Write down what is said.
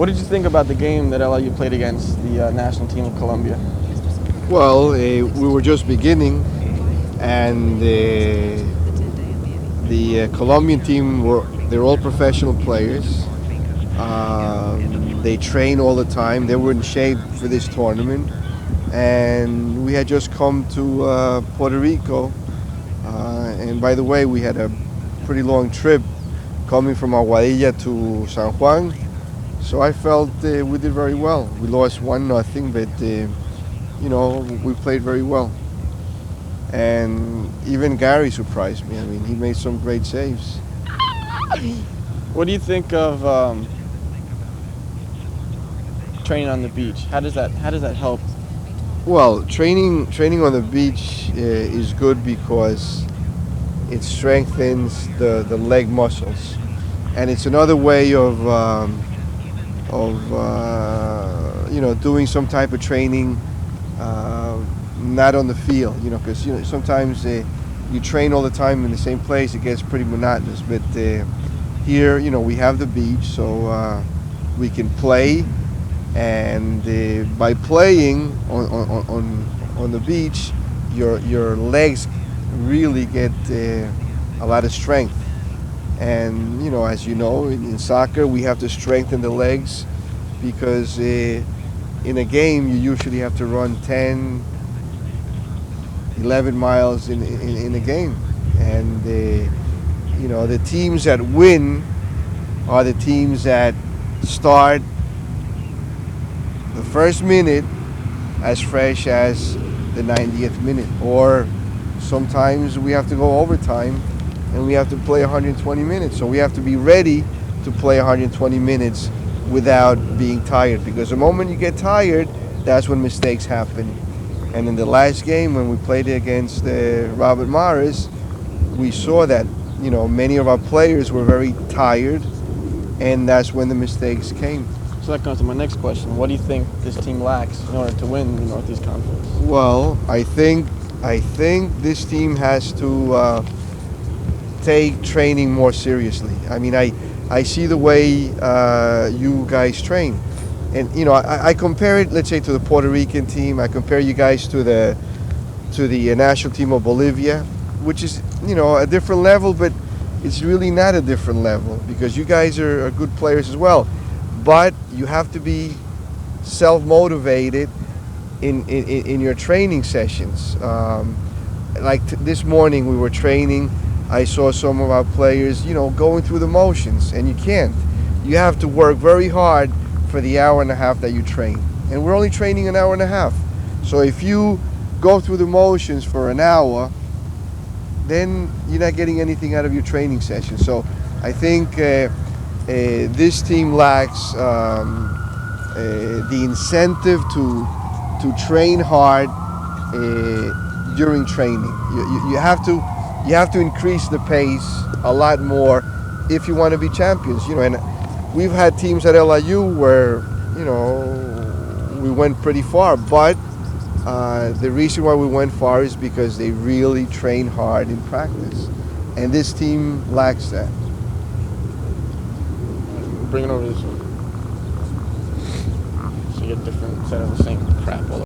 What did you think about the game that LIU played against the national team of Colombia? Well, we were just beginning, and the Colombian team they're all professional players. They train all the time. They were in shape for this tournament, and we had just come to Puerto Rico. And by the way, we had a pretty long trip coming from Aguadilla to San Juan. So I felt we did very well. We lost 1-0, but we played very well. And even Gary surprised me. I mean, he made some great saves. What do you think of training on the beach? How does that help? Well, training on the beach is good because it strengthens the leg muscles, and it's another way of doing some type of training, not on the field. Because sometimes you train all the time in the same place, it gets pretty monotonous. But here, we have the beach, so we can play. And by playing on the beach, your legs really get a lot of strength. And as you know, in soccer we have to strengthen the legs because in a game you usually have to run 10, 11 miles in a game. And the teams that win are the teams that start the first minute as fresh as the 90th minute, or sometimes we have to go overtime and we have to play 120 minutes. So we have to be ready to play 120 minutes without being tired, because the moment you get tired, that's when mistakes happen. And in the last game when we played against Ramirez, we saw that many of our players were very tired, and that's when the mistakes came. So that comes to my next question. What do you think this team lacks in order to win the Northeast Conference? Well, I think this team has to take training more seriously. I mean, I see the way you guys train, and I compare it, let's say, to the Puerto Rican team. I compare you guys to the national team of Bolivia, which is a different level, but it's really not a different level because you guys are good players as well. But you have to be self-motivated in your training sessions. This morning we were training. I saw some of our players, going through the motions, and you can't. You have to work very hard for the hour and a half that you train. And we're only training an hour and a half. So if you go through the motions for an hour, then you're not getting anything out of your training session. So I think this team lacks the incentive to train hard during training. You have to increase the pace a lot more if you want to be champions. And we've had teams at LIU where we went pretty far, but the reason why we went far is because they really train hard in practice, and this team lacks that. Bring it over this way. So you get different set of the same crap all